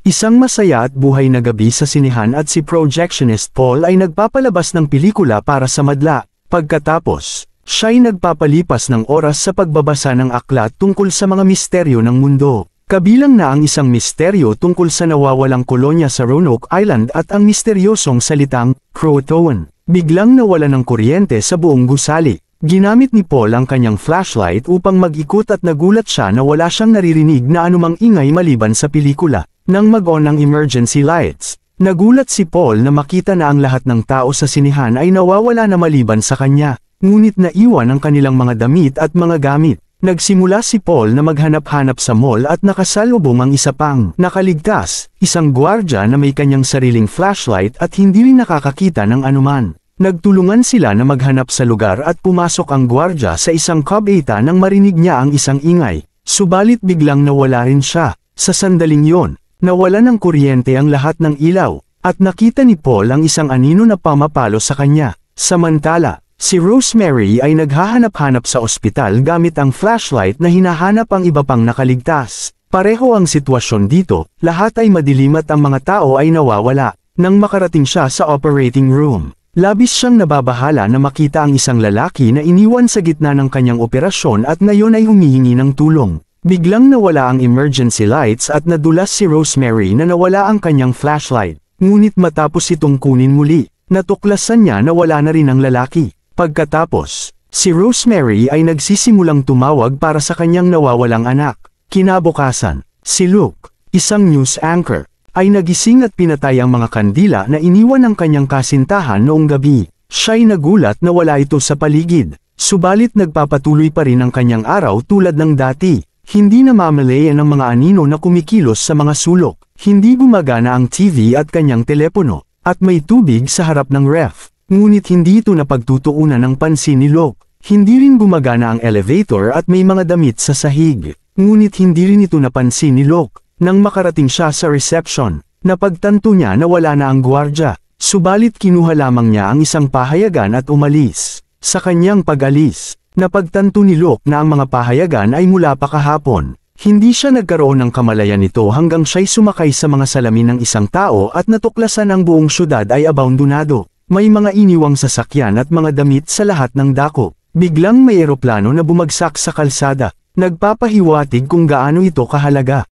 Isang masaya at buhay na gabi sa sinehan at si projectionist Paul ay nagpapalabas ng pelikula para sa madla. Pagkatapos, siya'y nagpapalipas ng oras sa pagbabasa ng aklat tungkol sa mga misteryo ng mundo. Kabilang na ang isang misteryo tungkol sa nawawalang kolonya sa Roanoke Island at ang misteryosong salitang Croatoan. Biglang nawala ng kuryente sa buong gusali. Ginamit ni Paul ang kanyang flashlight upang mag-ikot at nagulat siya na wala siyang naririnig na anumang ingay maliban sa pelikula. Nang mag-on ang emergency lights, nagulat si Paul na makita na ang lahat ng tao sa sinehan ay nawawala na maliban sa kanya, ngunit naiwan ang kanilang mga damit at mga gamit. Nagsimula si Paul na maghanap-hanap sa mall at nakasalubong ang isa pang nakaligtas, isang gwardiya na may kanyang sariling flashlight at hindi rin nakakakita ng anuman. Nagtulungan sila na maghanap sa lugar at pumasok ang gwardiya sa isang kabeta nang marinig niya ang isang ingay, subalit biglang nawala rin siya. Sa sandaling yon, nawala ng kuryente ang lahat ng ilaw, at nakita ni Paul ang isang anino na pamapalo sa kanya. Samantala, si Rosemary ay naghahanap-hanap sa ospital gamit ang flashlight na hinahanap ang iba pang nakaligtas. Pareho ang sitwasyon dito, lahat ay madilim at ang mga tao ay nawawala. Nang makarating siya sa operating room, labis siyang nababahala na makita ang isang lalaki na iniwan sa gitna ng kanyang operasyon at ngayon ay humihingi ng tulong. Biglang nawala ang emergency lights at nadulas si Rosemary na nawala ang kanyang flashlight. Ngunit matapos itong kunin muli, natuklasan niya na wala na rin ang lalaki. Pagkatapos, si Rosemary ay nagsisimulang tumawag para sa kanyang nawawalang anak. Kinabukasan, si Luke, isang news anchor, ay nagising at pinatay ang mga kandila na iniwan ng kanyang kasintahan noong gabi. Siya'y nagulat na wala ito sa paligid, subalit nagpapatuloy pa rin ang kanyang araw tulad ng dati. Hindi namamalayan ang mga anino na kumikilos sa mga sulok, hindi gumagana ang TV at kanyang telepono, at may tubig sa harap ng ref. Ngunit hindi ito napagtutuunan ng pansin ni Luke. Hindi rin gumagana ang elevator at may mga damit sa sahig. Ngunit hindi rin ito napansin ni Luke. Nang makarating siya sa reception, napagtanto niya na wala na ang gwardya, subalit kinuha lamang niya ang isang pahayagan at umalis. Sa kanyang pag-alis, napagtanto ni Luke na ang mga pahayagan ay mula pa kahapon. Hindi siya nagkaroon ng kamalayan nito hanggang siya'y sumakay sa mga salamin ng isang tao at natuklasan ang buong syudad ay abandonado. May mga iniwang sasakyan at mga damit sa lahat ng dako. Biglang may eroplano na bumagsak sa kalsada, nagpapahiwatig kung gaano ito kahalaga.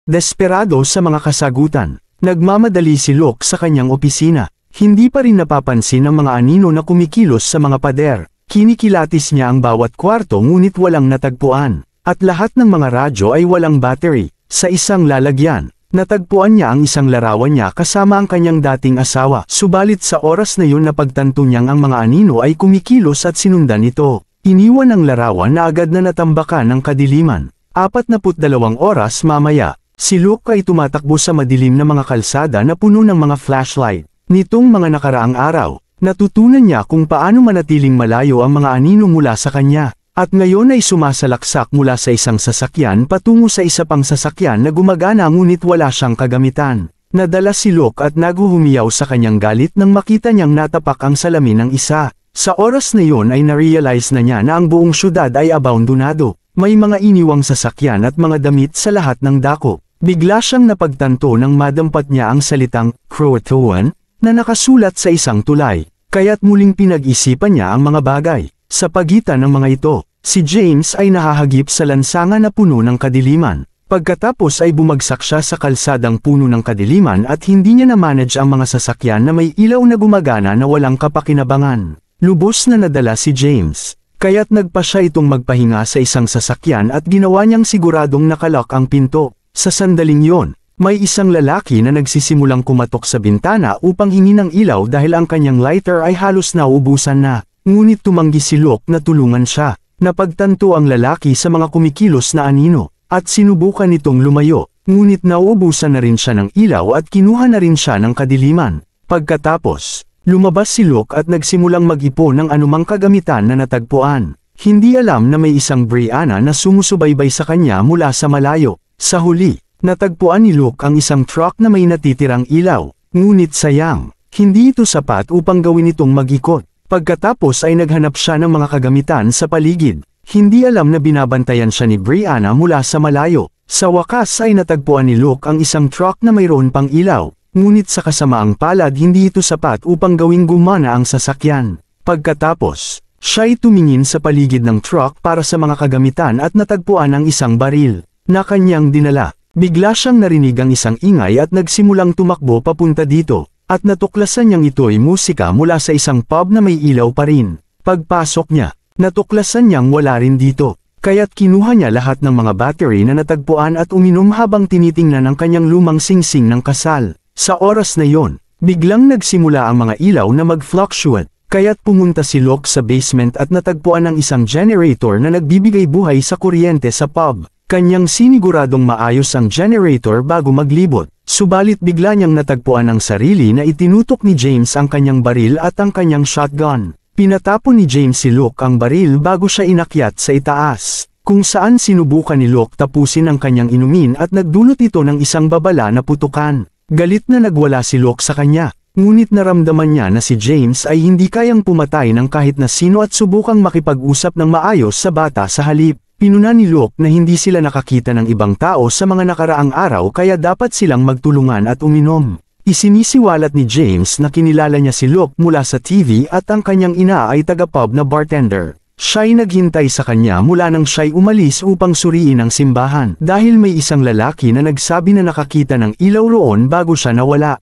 Desperado sa mga kasagutan, nagmamadali si Luke sa kanyang opisina. Hindi pa rin napapansin ang mga anino na kumikilos sa mga pader. Kinikilatis niya ang bawat kwarto ngunit walang natagpuan. At lahat ng mga radyo ay walang battery. Sa isang lalagyan, natagpuan niya ang isang larawan niya kasama ang kanyang dating asawa. Subalit sa oras na yun napagtanto niyang ang mga anino ay kumikilos at sinundan ito. Iniwan ang larawan na agad na natambakan ng kadiliman. 42 oras mamaya, si Luke ay tumatakbo sa madilim na mga kalsada na puno ng mga flashlight. Nitong mga nakaraang araw, natutunan niya kung paano manatiling malayo ang mga anino mula sa kanya, at ngayon ay sumasalaksak mula sa isang sasakyan patungo sa isa pang sasakyan na gumagana ngunit wala siyang kagamitan. Nadala si Luke at naguhumiyaw sa kanyang galit nang makita niyang natapak ang salamin ng isa. Sa oras na yon ay narealize na niya na ang buong syudad ay abandonado. May mga iniwang sasakyan at mga damit sa lahat ng dako. Bigla siyang napagtanto nang madampat niya ang salitang Croatoan na nakasulat sa isang tulay, kaya't muling pinag-isipan niya ang mga bagay. Sa pagitan ng mga ito, si James ay nahahagip sa lansangan na puno ng kadiliman. Pagkatapos ay bumagsak siya sa kalsadang puno ng kadiliman at hindi niya na-manage ang mga sasakyan na may ilaw na gumagana na walang kapakinabangan. Lubos na nadala si James, kaya't nagpa siya itong magpahinga sa isang sasakyan at ginawa niyang siguradong nakalock ang pinto. Sa sandaling yon, may isang lalaki na nagsisimulang kumatok sa bintana upang hingi ng ilaw dahil ang kanyang lighter ay halos nauubusan na. Ngunit tumanggi si Luke na tulungan siya. Napagtanto ang lalaki sa mga kumikilos na anino, at sinubukan nitong lumayo. Ngunit nauubusan na rin siya ng ilaw at kinuha na rin siya ng kadiliman. Pagkatapos, lumabas si Luke at nagsimulang mag-ipon ng anumang kagamitan na natagpuan. Hindi alam na may isang Brianna na sumusubaybay sa kanya mula sa malayo. Sa huli, natagpuan ni Luke ang isang truck na may natitirang ilaw, ngunit sayang, hindi ito sapat upang gawin itong mag-ikot. Pagkatapos ay naghanap siya ng mga kagamitan sa paligid. Hindi alam na binabantayan siya ni Brianna mula sa malayo. Sa wakas ay natagpuan ni Luke ang isang truck na mayroon pang ilaw, ngunit sa kasamaang palad hindi ito sapat upang gawing gumana ang sasakyan. Pagkatapos, siya'y tumingin sa paligid ng truck para sa mga kagamitan at natagpuan ang isang baril na kanyang dinala. Bigla siyang narinig ang isang ingay at nagsimulang tumakbo papunta dito, at natuklasan niyang ito'y musika mula sa isang pub na may ilaw pa rin. Pagpasok niya, natuklasan niyang wala rin dito. Kaya't kinuha niya lahat ng mga battery na natagpuan at uminom habang tinitingnan ang kanyang lumang singsing ng kasal. Sa oras na yon, biglang nagsimula ang mga ilaw na mag-fluctuate, kaya't pumunta si Luke sa basement at natagpuan ang isang generator na nagbibigay buhay sa kuryente sa pub. Kanyang siniguradong maayos ang generator bago maglibot, subalit bigla niyang natagpuan ang sarili na itinutok ni James ang kanyang baril at ang kanyang shotgun. Pinatapon ni James si Luke ang baril bago siya inakyat sa itaas, kung saan sinubukan ni Luke tapusin ang kanyang inumin at nagdulot ito ng isang babala na putukan. Galit na nagwala si Luke sa kanya, ngunit naramdaman niya na si James ay hindi kayang pumatay ng kahit na sino at subukang makipag-usap ng maayos sa bata sa halip. Pinuna ni Luke na hindi sila nakakita ng ibang tao sa mga nakaraang araw kaya dapat silang magtulungan at uminom. Isinisiwalat ni James na kinilala niya si Luke mula sa TV at ang kanyang ina ay taga-pub na bartender. Siya'y naghintay sa kanya mula nang siya'y umalis upang suriin ang simbahan dahil may isang lalaki na nagsabi na nakakita ng ilaw roon bago siya nawala.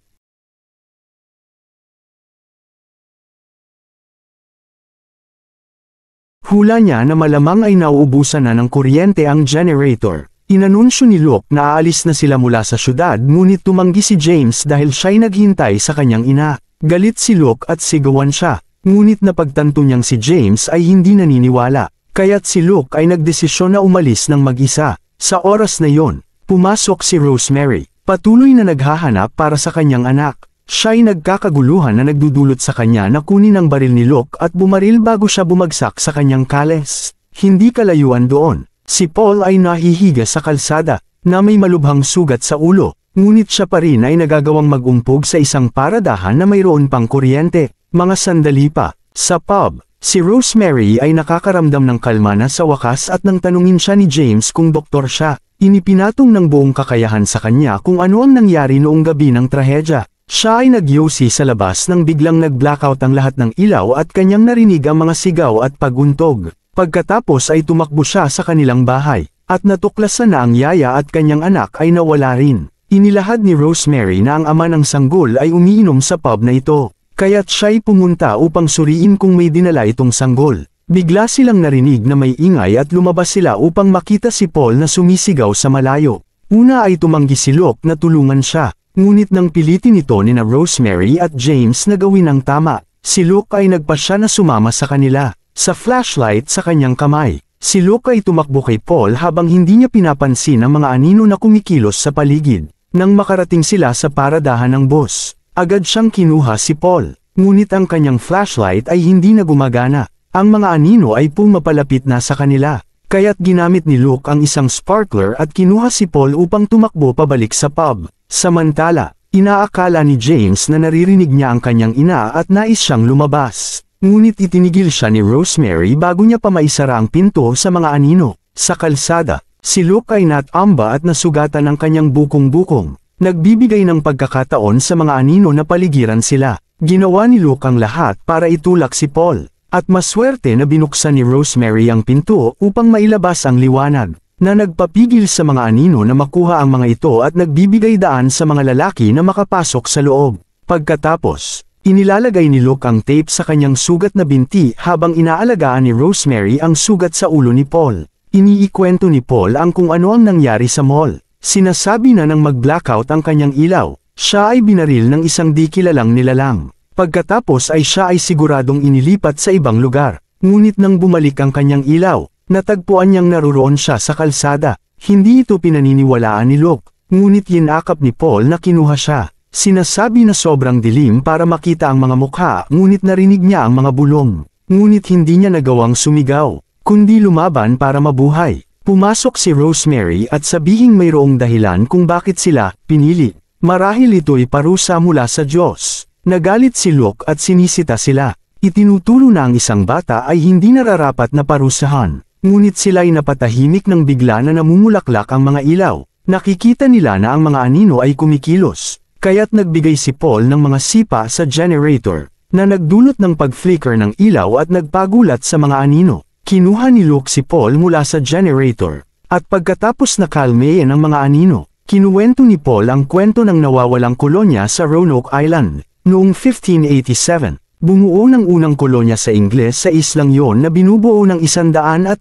Hula niya na malamang ay nauubusan na ng kuryente ang generator. Inanunsyo ni Luke na aalis na sila mula sa syudad ngunit tumanggi si James dahil siya'y naghintay sa kanyang ina. Galit si Luke at sigawan siya, ngunit napagtanto niyang si James ay hindi naniniwala, kaya't si Luke ay nagdesisyon na umalis ng mag-isa. Sa oras na yon, pumasok si Rosemary, patuloy na naghahanap para sa kanyang anak. Siya'y nagkakaguluhan na nagdudulot sa kanya na kunin ang baril ni Luke at bumaril bago siya bumagsak sa kanyang kales. Hindi kalayuan doon. Si Paul ay nahihiga sa kalsada, na may malubhang sugat sa ulo, ngunit siya pa rin ay nagagawang mag-umpog sa isang paradahan na mayroon pang kuryente. Mga sandali pa, sa pub, si Rosemary ay nakakaramdam ng kalma na sa wakas at nang tanungin siya ni James kung doktor siya, inipinatong ng buong kakayahan sa kanya kung ano ang nangyari noong gabi ng trahedya. Siya ay nagyosi sa labas nang biglang nag-blackout ang lahat ng ilaw at kanyang narinig ang mga sigaw at paguntog. Pagkatapos ay tumakbo siya sa kanilang bahay, at natuklasan na ang yaya at kanyang anak ay nawala rin. Inilahad ni Rosemary na ang ama ng sanggol ay umiinom sa pub na ito, kaya't siya'y pumunta upang suriin kung may dinala itong sanggol. Bigla silang narinig na may ingay at lumabas sila upang makita si Paul na sumisigaw sa malayo. Una ay tumanggi si Luke na tulungan siya, ngunit nang pilitin ito ni na Rosemary at James na gawin ang tama, si Luke ay nagpasya na sumama sa kanila. Sa flashlight sa kanyang kamay, si Luke ay tumakbo kay Paul habang hindi niya pinapansin ang mga anino na kumikilos sa paligid. Nang makarating sila sa paradahan ng bus, agad siyang kinuha si Paul, ngunit ang kanyang flashlight ay hindi na gumagana. Ang mga anino ay pumapalapit na sa kanila, kaya't ginamit ni Luke ang isang sparkler at kinuha si Paul upang tumakbo pabalik sa pub. Samantala, inaakala ni James na naririnig niya ang kanyang ina at nais siyang lumabas. Ngunit itinigil siya ni Rosemary bago niya pa maisara ang pinto sa mga anino. Sa kalsada, si Luke ay natamba at nasugatan ang kanyang bukong-bukong. Nagbibigay ng pagkakataon sa mga anino na paligiran sila. Ginawa ni Luke ang lahat para itulak si Paul. At maswerte na binuksan ni Rosemary ang pinto upang mailabas ang liwanag, na nagpapigil sa mga anino na makuha ang mga ito at nagbibigay daan sa mga lalaki na makapasok sa loob. Pagkatapos, inilalagay ni Luke ang tape sa kanyang sugat na binti habang inaalagaan ni Rosemary ang sugat sa ulo ni Paul. Iniikwento ni Paul ang kung ano ang nangyari sa mall. Sinasabi na nang mag-blackout ang kanyang ilaw, siya ay binaril ng isang di kilalang nilalang. Pagkatapos ay siya ay siguradong inilipat sa ibang lugar. Ngunit nang bumalik ang kanyang ilaw, natagpuan niyang naruroon siya sa kalsada. Hindi ito pinaniniwalaan ni Luke, ngunit yinakap ni Paul na kinuha siya. Sinasabi na sobrang dilim para makita ang mga mukha, ngunit narinig niya ang mga bulong. Ngunit hindi niya nagawang sumigaw, kundi lumaban para mabuhay. Pumasok si Rosemary at sabihing mayroong dahilan kung bakit sila pinili. Marahil ito'y parusa mula sa Diyos. Nagalit si Luke at sinisita sila. Itinutulo na ang isang bata ay hindi nararapat na parusahan. ngunit sila'y napatahimik nang bigla na namumulaklak ang mga ilaw. Nakikita nila na ang mga anino ay kumikilos, kaya't nagbigay si Paul ng mga sipa sa generator, na nagdulot ng pag-flicker ng ilaw at nagpagulat sa mga anino. Kinuha ni Luke si Paul mula sa generator, at pagkatapos nakalmeyan ang mga anino, kinuwento ni Paul ang kwento ng nawawalang kolonya sa Roanoke Island. Noong 1587, bumuo ng unang kolonya sa Ingles sa islang yon na binubuo ng 117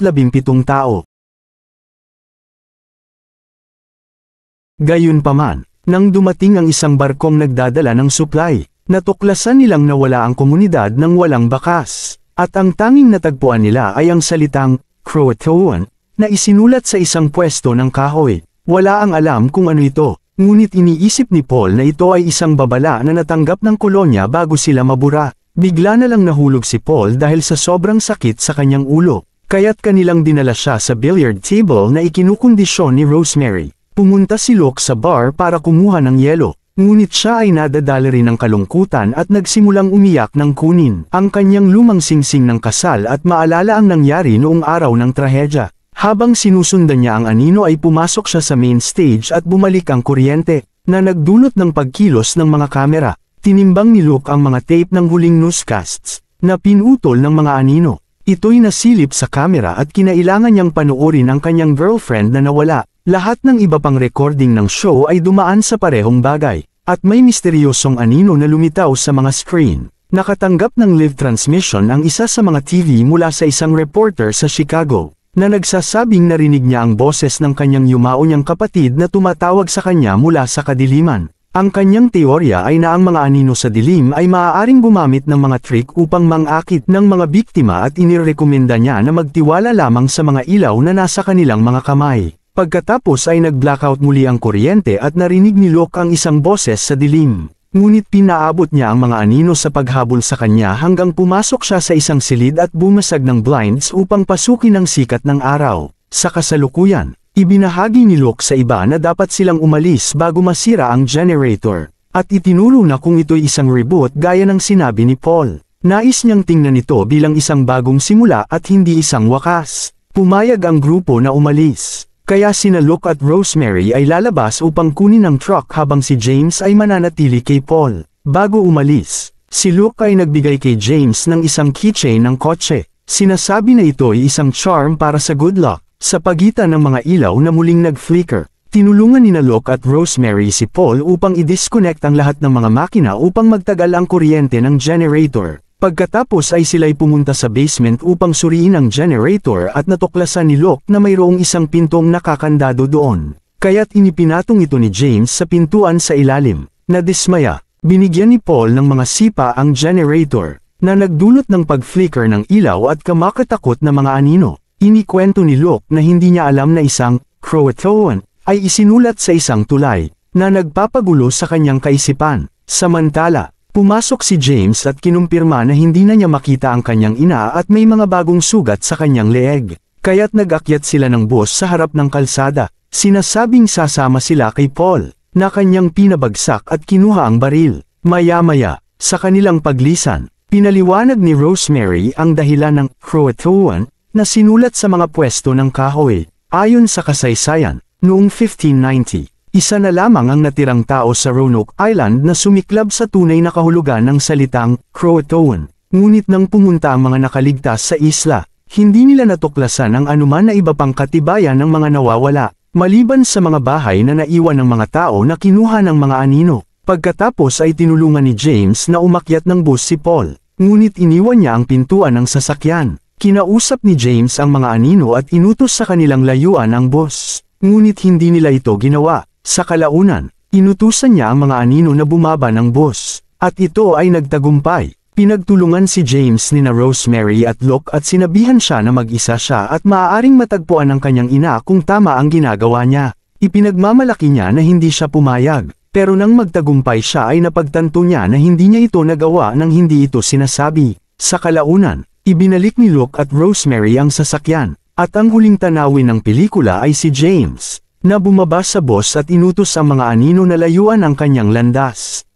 tao. Gayunpaman, nang dumating ang isang barkong nagdadala ng supply, natuklasan nilang nawala ang komunidad ng walang bakas, at ang tanging natagpuan nila ay ang salitang Croatoan na isinulat sa isang pwesto ng kahoy. Wala ang alam kung ano ito, ngunit iniisip ni Paul na ito ay isang babala na natanggap ng kolonya bago sila mabura. Bigla na lang nahulog si Paul dahil sa sobrang sakit sa kanyang ulo, kaya't kanilang dinala siya sa billiard table na ikinukondisyon ni Rosemary. Pumunta si Luke sa bar para kumuha ng yelo, ngunit siya ay nadadala rin ng kalungkutan at nagsimulang umiyak ng kunin ang kanyang lumang singsing ng kasal at maalala ang nangyari noong araw ng trahedya. Habang sinusundan niya ang anino ay pumasok siya sa main stage at bumalik ang kuryente, na nagdulot ng pagkilos ng mga kamera. Tinimbang ni Luke ang mga tape ng huling newscasts, na pinutol ng mga anino. Ito'y nasilip sa kamera at kinailangan niyang panoorin ang kanyang girlfriend na nawala. Lahat ng iba pang recording ng show ay dumaan sa parehong bagay, at may misteryosong anino na lumitaw sa mga screen. Nakatanggap ng live transmission ang isa sa mga TV mula sa isang reporter sa Chicago, na nagsasabing narinig niya ang boses ng kanyang yumao niyang kapatid na tumatawag sa kanya mula sa kadiliman. Ang kanyang teorya ay na ang mga anino sa dilim ay maaaring gumamit ng mga trick upang mangakit ng mga biktima at inirekomenda niya na magtiwala lamang sa mga ilaw na nasa kanilang mga kamay. Pagkatapos ay nag-blackout muli ang kuryente at narinig ni Luke ang isang boses sa dilim. Ngunit pinaabot niya ang mga anino sa paghabol sa kanya hanggang pumasok siya sa isang silid at bumasag ng blinds upang pasukin ang sikat ng araw. Sa kasalukuyan, ibinahagi ni Luke sa iba na dapat silang umalis bago masira ang generator, at itinuro na kung ito'y isang reboot gaya ng sinabi ni Paul. Nais niyang tingnan ito bilang isang bagong simula at hindi isang wakas. Pumayag ang grupo na umalis. Kaya sina Luke at Rosemary ay lalabas upang kunin ang truck habang si James ay mananatili kay Paul. Bago umalis, si Luke ay nagbigay kay James ng isang keychain ng kotse. Sinasabi na ito ay isang charm para sa good luck. Sa pagitan ng mga ilaw na muling nag-flicker, tinulungan ni Luke at Rosemary si Paul upang i-disconnect ang lahat ng mga makina upang magtagal ang kuryente ng generator. Pagkatapos ay sila'y pumunta sa basement upang suriin ang generator at natuklasan ni Luke na mayroong isang pintong nakakandado doon. Kaya't inipinatong ito ni James sa pintuan sa ilalim. Nadismaya, binigyan ni Paul ng mga sipa ang generator, na nagdulot ng pag-flicker ng ilaw at kamakatakot na mga anino. Inikwento ni Luke na hindi niya alam na isang Croatoan ay isinulat sa isang tulay, na nagpapagulo sa kanyang kaisipan. Samantala, pumasok si James at kinumpirma na hindi na niya makita ang kanyang ina at may mga bagong sugat sa kanyang leeg. Kaya't nag-akyat sila ng bus sa harap ng kalsada. Sinasabing sasama sila kay Paul, na kanyang pinabagsak at kinuha ang baril. Maya-maya, sa kanilang paglisan, pinaliwanag ni Rosemary ang dahilan ng Croatoan na sinulat sa mga pwesto ng kahoy. Ayon sa kasaysayan, noong 1590, isa na lamang ang natirang tao sa Roanoke Island na sumiklab sa tunay na kahulugan ng salitang Croatoan. Ngunit nang pumunta ang mga nakaligtas sa isla, hindi nila natuklasan ang anuman na iba pang katibayan ng mga nawawala, maliban sa mga bahay na naiwan ng mga tao na kinuha ng mga anino. Pagkatapos ay tinulungan ni James na umakyat ng bus si Paul, ngunit iniwan niya ang pintuan ng sasakyan. Kinausap ni James ang mga anino at inutos sa kanilang layuan ang bus, ngunit hindi nila ito ginawa. Sa kalaunan, inutusan niya ang mga anino na bumaba ng bus, at ito ay nagtagumpay. Pinagtulungan si James ni na Rosemary at Luke at sinabihan siya na mag-isa siya at maaaring matagpuan ang kanyang ina kung tama ang ginagawa niya. Ipinagmamalaki niya na hindi siya pumayag, pero nang magtagumpay siya ay napagtanto niya na hindi niya ito nagawa nang hindi ito sinasabi. Sa kalaunan, ibinalik ni Luke at Rosemary ang sasakyan, at ang huling tanawin ng pelikula ay si James, na bumaba sa bus at inutos ang mga anino na layuan ang kanyang landas.